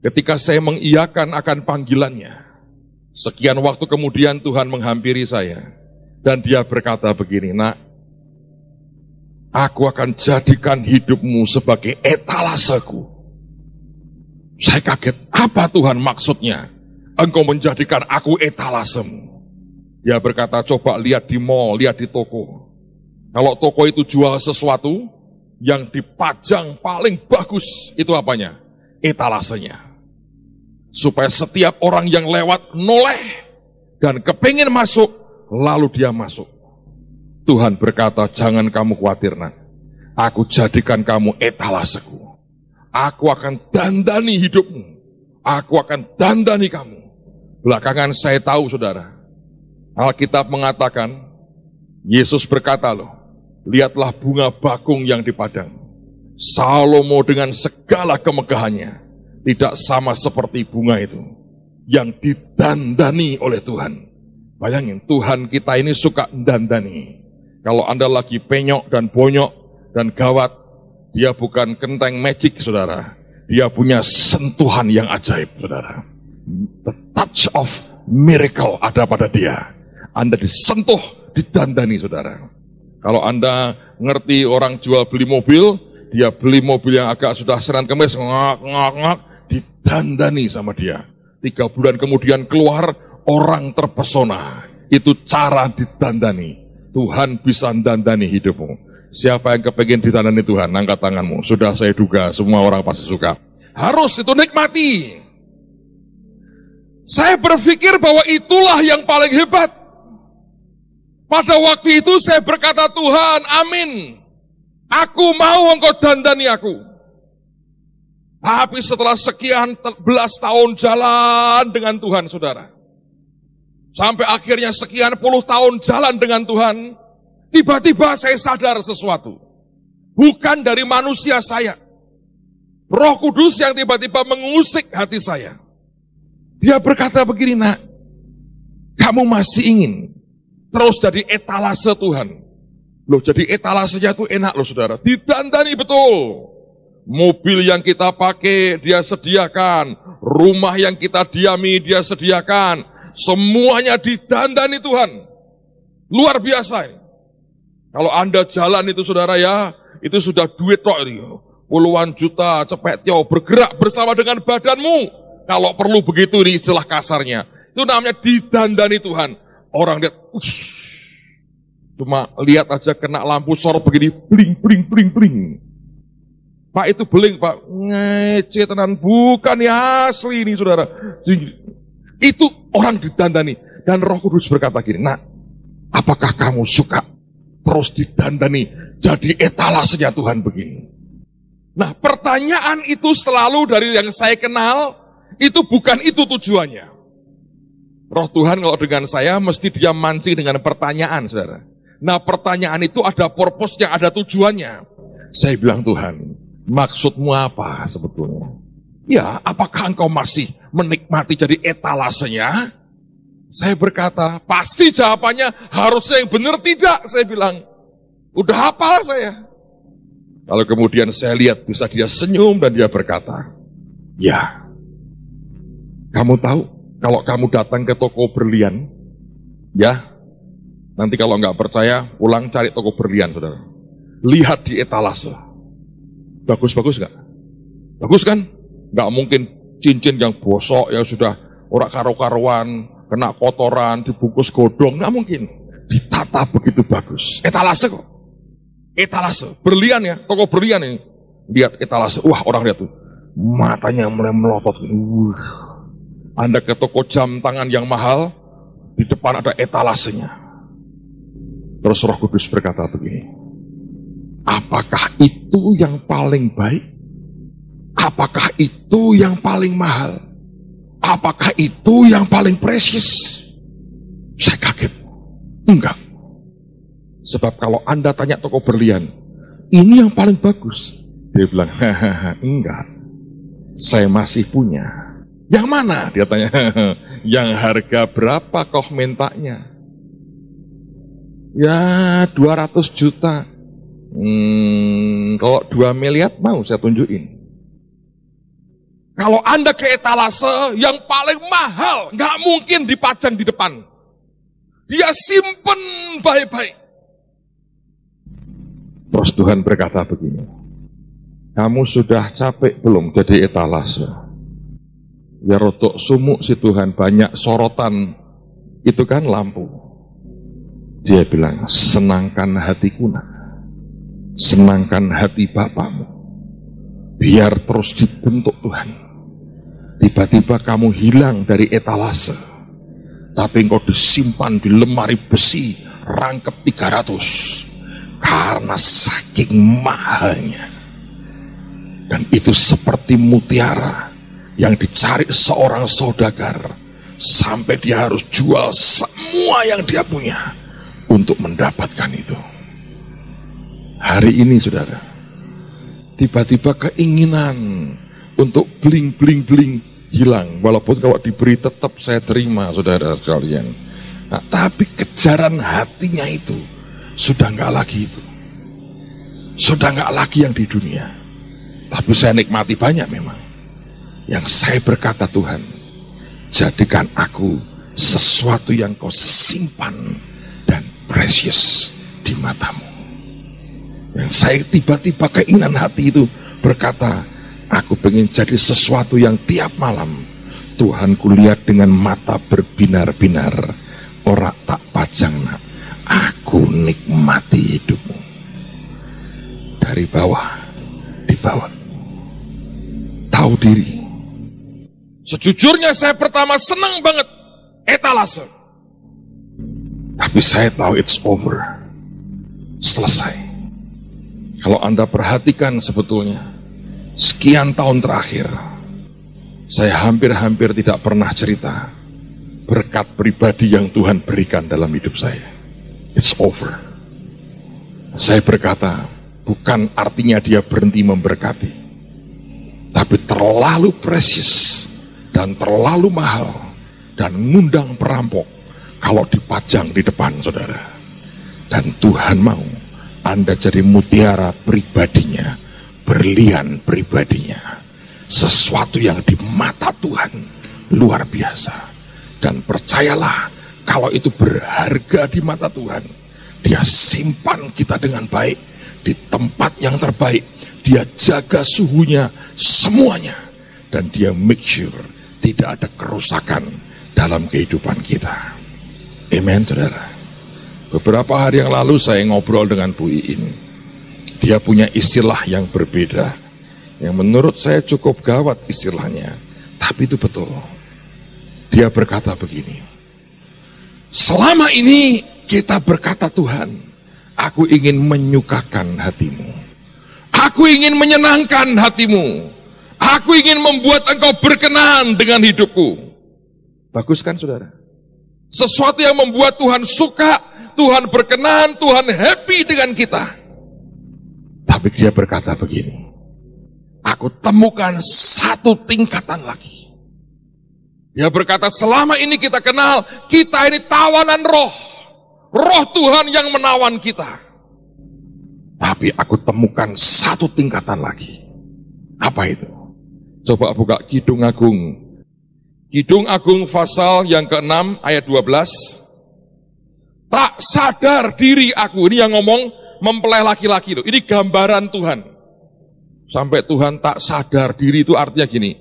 Ketika saya mengiyakan akan panggilannya, sekian waktu kemudian Tuhan menghampiri saya. Dan dia berkata begini, nak, aku akan jadikan hidupmu sebagai etalaseku. Saya kaget, apa Tuhan maksudnya? Engkau menjadikan aku etalasemu. Dia berkata, coba lihat di mall, lihat di toko. Kalau toko itu jual sesuatu, yang dipajang paling bagus, itu apanya? Etalasenya. Supaya setiap orang yang lewat noleh, dan kepingin masuk, lalu dia masuk. Tuhan berkata, jangan kamu khawatir, nak. Aku jadikan kamu etalaseku. Aku akan dandani hidupmu. Aku akan dandani kamu. Belakangan saya tahu, saudara, Alkitab mengatakan, Yesus berkata loh, lihatlah bunga bakung yang di padang. Salomo dengan segala kemegahannya tidak sama seperti bunga itu yang didandani oleh Tuhan. Bayangin, Tuhan kita ini suka dandani. Kalau Anda lagi penyok dan bonyok dan gawat, dia bukan kenteng magic, saudara. Dia punya sentuhan yang ajaib, saudara. The touch of miracle ada pada dia. Anda disentuh, didandani, saudara. Kalau Anda ngerti orang jual beli mobil, dia beli mobil yang agak sudah seran kemes, ngak, didandani sama dia. 3 bulan kemudian keluar, orang terpesona. Itu cara didandani. Tuhan bisa dandani hidupmu. Siapa yang kepengen ditandani Tuhan? Angkat tanganmu. Sudah saya duga, semua orang pasti suka. Harus itu nikmati. Saya berpikir bahwa itulah yang paling hebat. Pada waktu itu saya berkata, Tuhan, amin. Aku mau Engkau dandani aku. Tapi setelah sekian belas tahun jalan dengan Tuhan, saudara. Sampai akhirnya sekian puluh tahun jalan dengan Tuhan, tiba-tiba saya sadar sesuatu. Bukan dari manusia saya. Roh Kudus yang tiba-tiba mengusik hati saya. Dia berkata begini, nak, kamu masih ingin terus jadi etalase Tuhan. Loh, jadi etalasenya itu enak loh, saudara. Didandani betul. Mobil yang kita pakai, dia sediakan. Rumah yang kita diami, dia sediakan. Semuanya didandani Tuhan. Luar biasa ini. Kalau Anda jalan itu, saudara, ya, itu sudah duit kok ini. Puluhan juta, cepet yo, bergerak bersama dengan badanmu. Kalau perlu begitu, ini istilah kasarnya. Itu namanya didandani Tuhan. Orang lihat, cuma lihat aja kena lampu sorot begini, bling, bling, bling, bling. Pak, itu beling, Pak. Ngece tenan, bukan ya, asli ini, saudara. Itu orang didandani. Dan Roh Kudus berkata gini, nak, apakah kamu suka terus didandani, jadi etalasenya Tuhan begini? Nah, pertanyaan itu selalu dari yang saya kenal, itu bukan itu tujuannya. Roh Tuhan kalau dengan saya, mesti dia mancing dengan pertanyaan, saudara. Nah, pertanyaan itu ada purpose-nya, ada tujuannya. Saya bilang, Tuhan, maksudmu apa sebetulnya? Ya, apakah engkau masih menikmati jadi etalasenya? Saya berkata, pasti jawabannya harusnya yang benar tidak, saya bilang. Udah hafal saya. Lalu kemudian saya lihat bisa dia senyum dan dia berkata, ya, kamu tahu kalau kamu datang ke toko berlian, ya, nanti kalau nggak percaya pulang cari toko berlian, saudara. Lihat di etalase. Bagus-bagus nggak? Bagus kan? Nggak mungkin cincin yang bosok, yang sudah ora karo-karuan, kena kotoran, dibungkus godong, nggak mungkin. Ditata begitu bagus. Etalase kok. Etalase. Berlian ya, toko berlian ini. Lihat etalase. Wah, orang lihat tuh. Matanya mulai melotot. Anda ke toko jam tangan yang mahal, di depan ada etalasenya. Terus Roh Kudus berkata begini, apakah itu yang paling baik? Apakah itu yang paling mahal? Apakah itu yang paling precious? Saya kaget. Enggak. Sebab kalau Anda tanya toko berlian, ini yang paling bagus. Dia bilang, hahaha, enggak. Saya masih punya. Yang mana? Dia tanya, yang harga berapa kau mintanya? Ya 200 juta. Kalau 2 miliar mau saya tunjukin. Kalau Anda ke etalase yang paling mahal, nggak mungkin dipajang di depan. Dia simpen baik-baik. Terus Tuhan berkata begini, kamu sudah capek belum jadi etalase? Ya rotok sumuk si Tuhan, banyak sorotan, itu kan lampu. Dia bilang, senangkan hatiku nak, senangkan hati Bapamu, biar terus dibentuk Tuhan. Tiba-tiba kamu hilang dari etalase, tapi engkau disimpan di lemari besi rangkep 300 karena saking mahalnya. Dan itu seperti mutiara yang dicari seorang saudagar sampai dia harus jual semua yang dia punya untuk mendapatkan itu. Hari ini, saudara, tiba-tiba keinginan untuk bling hilang. Walaupun kalau diberi tetap saya terima, saudara sekalian. Nah, tapi kejaran hatinya itu sudah nggak lagi itu. Sudah nggak lagi yang di dunia. Tapi saya nikmati banyak memang. Yang saya berkata, Tuhan, jadikan aku sesuatu yang kau simpan dan precious di matamu. Yang saya tiba-tiba keinginan hati itu berkata, aku pengen jadi sesuatu yang tiap malam Tuhan kulihat dengan mata berbinar-binar, ora tak pajang nak, aku nikmati hidupmu. Dari bawah, di bawah. Tahu diri. Sejujurnya saya pertama senang banget etalase. Tapi saya tahu it's over. Selesai. Kalau Anda perhatikan sebetulnya, sekian tahun terakhir, saya hampir-hampir tidak pernah cerita berkat pribadi yang Tuhan berikan dalam hidup saya. It's over. Saya berkata, bukan artinya dia berhenti memberkati, tapi terlalu precious dan terlalu mahal dan ngundang perampok kalau dipajang di depan saudara. Dan Tuhan mau Anda jadi mutiara pribadinya, berlian pribadinya, sesuatu yang di mata Tuhan luar biasa. Dan percayalah, kalau itu berharga di mata Tuhan, dia simpan kita dengan baik di tempat yang terbaik. Dia jaga suhunya semuanya, dan dia make sure tidak ada kerusakan dalam kehidupan kita. Amen, saudara. Beberapa hari yang lalu saya ngobrol dengan Bu Iin. Dia punya istilah yang berbeda, yang menurut saya cukup gawat istilahnya, tapi itu betul. Dia berkata begini, selama ini kita berkata, Tuhan, aku ingin menyukakan hatimu, aku ingin menyenangkan hatimu, aku ingin membuat engkau berkenan dengan hidupku. Bagus kan saudara? Sesuatu yang membuat Tuhan suka, Tuhan berkenan, Tuhan happy dengan kita. Tapi dia berkata begini, aku temukan satu tingkatan lagi. Dia berkata, selama ini kita kenal, kita ini tawanan roh. Roh Tuhan yang menawan kita. Tapi aku temukan satu tingkatan lagi. Apa itu? Coba buka Kidung Agung. Kidung Agung pasal yang ke-6 ayat 12. Tak sadar diri aku. Ini yang ngomong mempelai laki-laki itu. Ini gambaran Tuhan. Sampai Tuhan tak sadar diri itu artinya gini.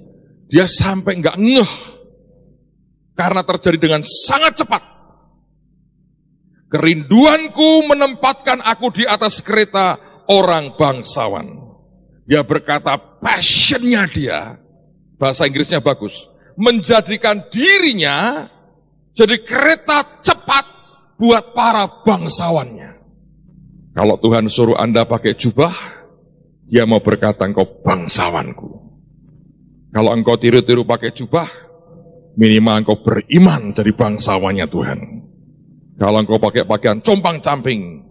Dia sampai enggak ngeh. Karena terjadi dengan sangat cepat. Kerinduanku menempatkan aku di atas kereta orang bangsawan. Dia berkata passionnya dia, bahasa Inggrisnya bagus, menjadikan dirinya jadi kereta cepat buat para bangsawannya. Kalau Tuhan suruh Anda pakai jubah, dia mau berkata engkau bangsawanku. Kalau engkau tiru-tiru pakai jubah, minimal engkau beriman dari bangsawannya Tuhan. Kalau engkau pakai pakaian compang-camping,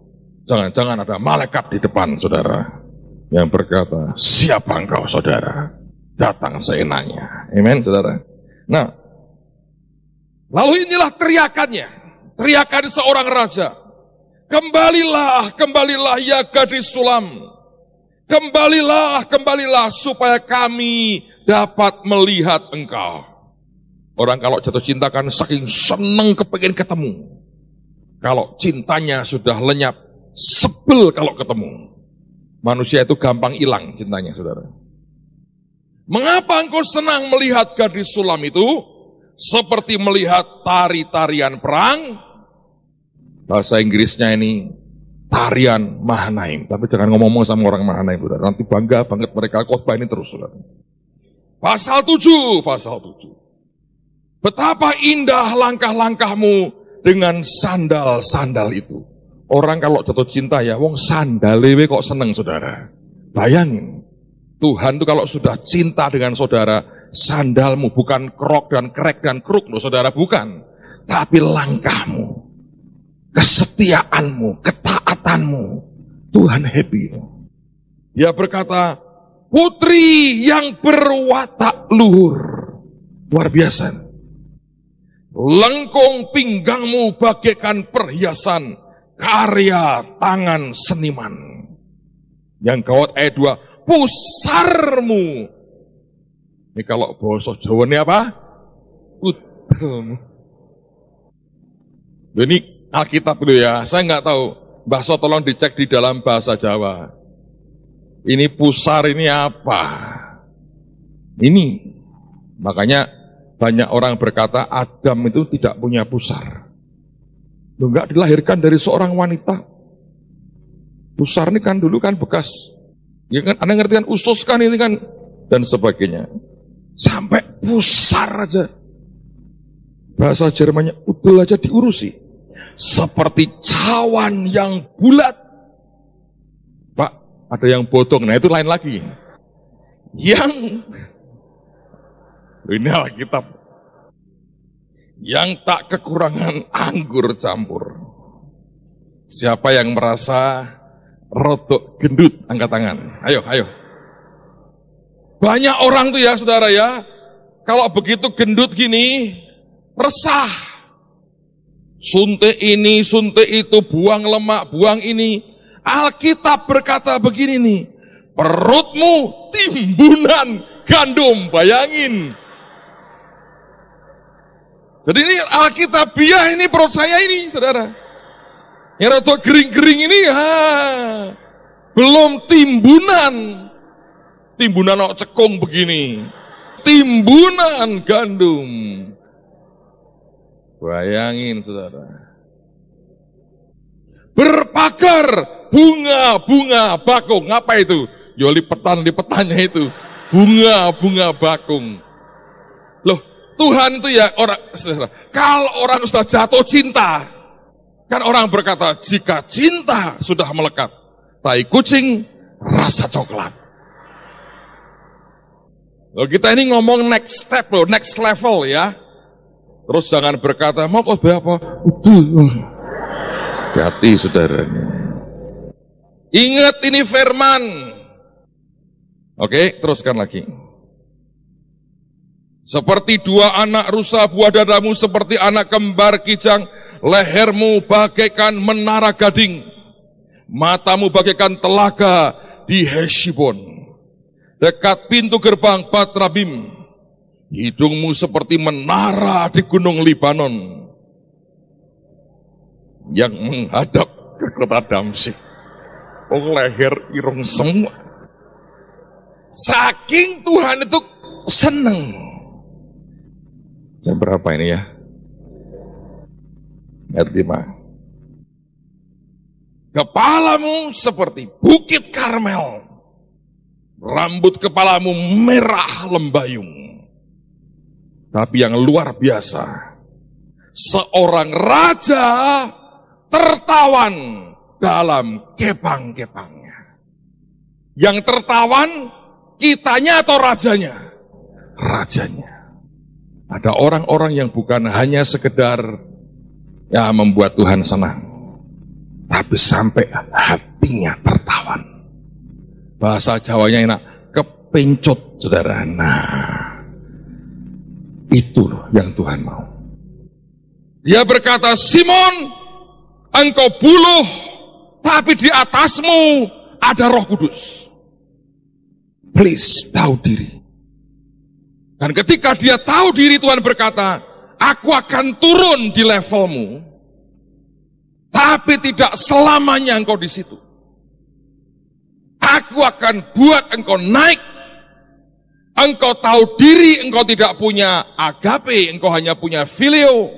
jangan-jangan ada malaikat di depan saudara yang berkata, siapa engkau saudara? Datang seenaknya. Amen saudara. Nah, lalu inilah teriakannya. Teriakan seorang raja. Kembalilah, kembalilah ya gadis sulam. Kembalilah, kembalilah supaya kami dapat melihat engkau. Orang kalau jatuh cinta kan saking seneng kepengin ketemu. Kalau cintanya sudah lenyap, sebel kalau ketemu. Manusia itu gampang hilang cintanya, saudara. Mengapa engkau senang melihat gadis sulam itu? Seperti melihat tari-tarian perang. Bahasa Inggrisnya ini tarian Mahanaim. Tapi jangan ngomong sama orang Mahanaim, saudara. Nanti bangga banget mereka khotbah ini terus, saudara. Pasal 7. Betapa indah langkah-langkahmu dengan sandal-sandal itu. Orang kalau jatuh cinta ya, wong sandalewe kok seneng saudara. Bayangin, Tuhan itu kalau sudah cinta dengan saudara, sandalmu bukan krok dan krek dan kruk loh saudara, bukan. Tapi langkahmu, kesetiaanmu, ketaatanmu, Tuhan happy. Dia berkata, putri yang berwatak luhur. Luar biasa. Lengkung pinggangmu bagaikan perhiasan karya tangan seniman. Yang gawat ayat 2, pusarmu. Ini kalau bahasa Jawa ini apa? Ini Alkitab dulu ya, saya nggak tahu. Bahasa tolong dicek di dalam bahasa Jawa. Ini pusar ini apa? Ini, makanya banyak orang berkata Adam itu tidak punya pusar. Loh, nggak dilahirkan dari seorang wanita. Pusar ini kan dulu kan bekas, ya kan, Anda ngerti kan, usus kan ini kan, dan sebagainya. Sampai pusar aja. Bahasa Jermannya udel aja diurusi. Seperti cawan yang bulat. Pak, ada yang bodong, nah itu lain lagi. Yang, ini Alkitab, yang tak kekurangan anggur campur. Siapa yang merasa rodok gendut, angkat tangan. Ayo, ayo. Banyak orang tuh ya saudara ya, kalau begitu gendut gini, resah. Suntik ini, suntik itu, buang lemak, buang ini. Alkitab berkata begini nih, perutmu timbunan gandum, bayangin. Jadi ini Alkitabiah ini perut saya ini saudara. Yang rada gering-gering ini, belum timbunan. Timbunan cekung begini. Timbunan gandum. Bayangin saudara. Berpagar bunga-bunga bakung. Apa itu? Ya lipetan-lipetannya itu. Bunga-bunga bakung. Loh, Tuhan itu ya orang, saudara, kalau orang sudah jatuh cinta, kan orang berkata, jika cinta sudah melekat, tai kucing rasa coklat. Loh, kita ini ngomong next step loh, next level ya. Terus jangan berkata, mau kok apa? Hati saudaranya. Ingat ini firman. Oke, teruskan lagi. Seperti dua anak rusa, buah dadamu seperti anak kembar kijang, lehermu bagaikan menara gading, matamu bagaikan telaga di Heshibon, dekat pintu gerbang Batrabim, hidungmu seperti menara di gunung Libanon, yang menghadap ke kota Damsyik. Oh, leher irung semua. Saking Tuhan itu seneng. Jam berapa ini ya? Ayat 5. Kepalamu seperti bukit Karmel, rambut kepalamu merah lembayung. Tapi yang luar biasa, seorang raja tertawan dalam kepang-kepangnya. Yang tertawan kitanya atau rajanya? Rajanya. Ada orang-orang yang bukan hanya sekedar ya membuat Tuhan senang, tapi sampai hatinya tertawan. Bahasa Jawanya enak, kepencut saudara. Nah, itu yang Tuhan mau. Dia berkata, Simon, engkau buluh, tapi di atasmu ada Roh Kudus. Please, tahu diri. Dan ketika dia tahu diri, Tuhan berkata, aku akan turun di levelmu, tapi tidak selamanya engkau di situ. Aku akan buat engkau naik. Engkau tahu diri, engkau tidak punya agape, engkau hanya punya filio.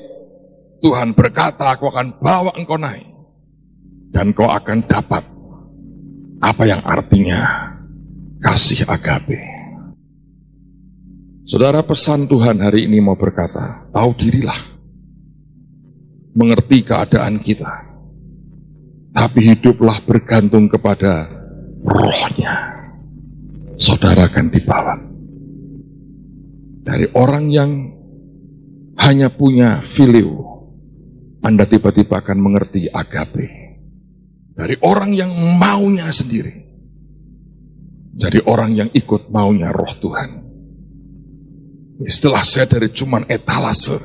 Tuhan berkata, aku akan bawa engkau naik. Dan engkau akan dapat apa yang artinya kasih agape. Saudara, pesan Tuhan hari ini mau berkata, tahu dirilah, mengerti keadaan kita, tapi hiduplah bergantung kepada Rohnya. Saudara akan dibawa dari orang yang hanya punya filio, Anda tiba-tiba akan mengerti agape. Dari orang yang maunya sendiri, dari orang yang ikut maunya Roh Tuhan. Istilah saya dari cuman etalase,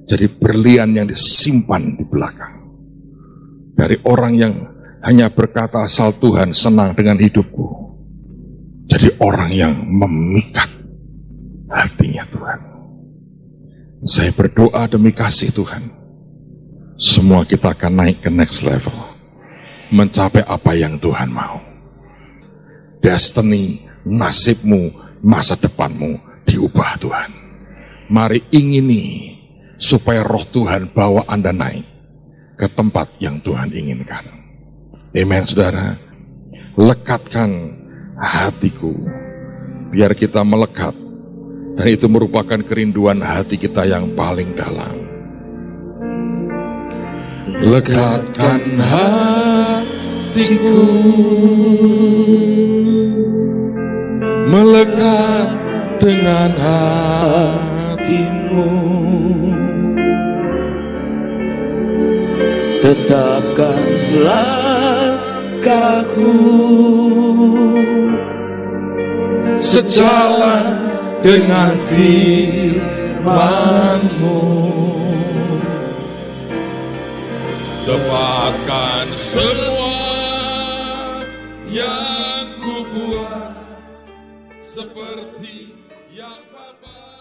jadi berlian yang disimpan di belakang. Dari orang yang hanya berkata asal Tuhan senang dengan hidupku, jadi orang yang memikat hatinya Tuhan. Saya berdoa demi kasih Tuhan, semua kita akan naik ke next level, mencapai apa yang Tuhan mau. Destiny, nasibmu, masa depanmu diubah Tuhan. Mari ingini supaya roh Tuhan bawa Anda naik ke tempat yang Tuhan inginkan. Amen, saudara. Lekatkan hatiku, biar kita melekat. Dan itu merupakan kerinduan hati kita yang paling dalam. Lekatkan hatiku, melekat dengan hatimu. Tetapkan langkahku sejalan dengan firman-Mu. Dapatkan semua yang ku buat seperti yang Bapa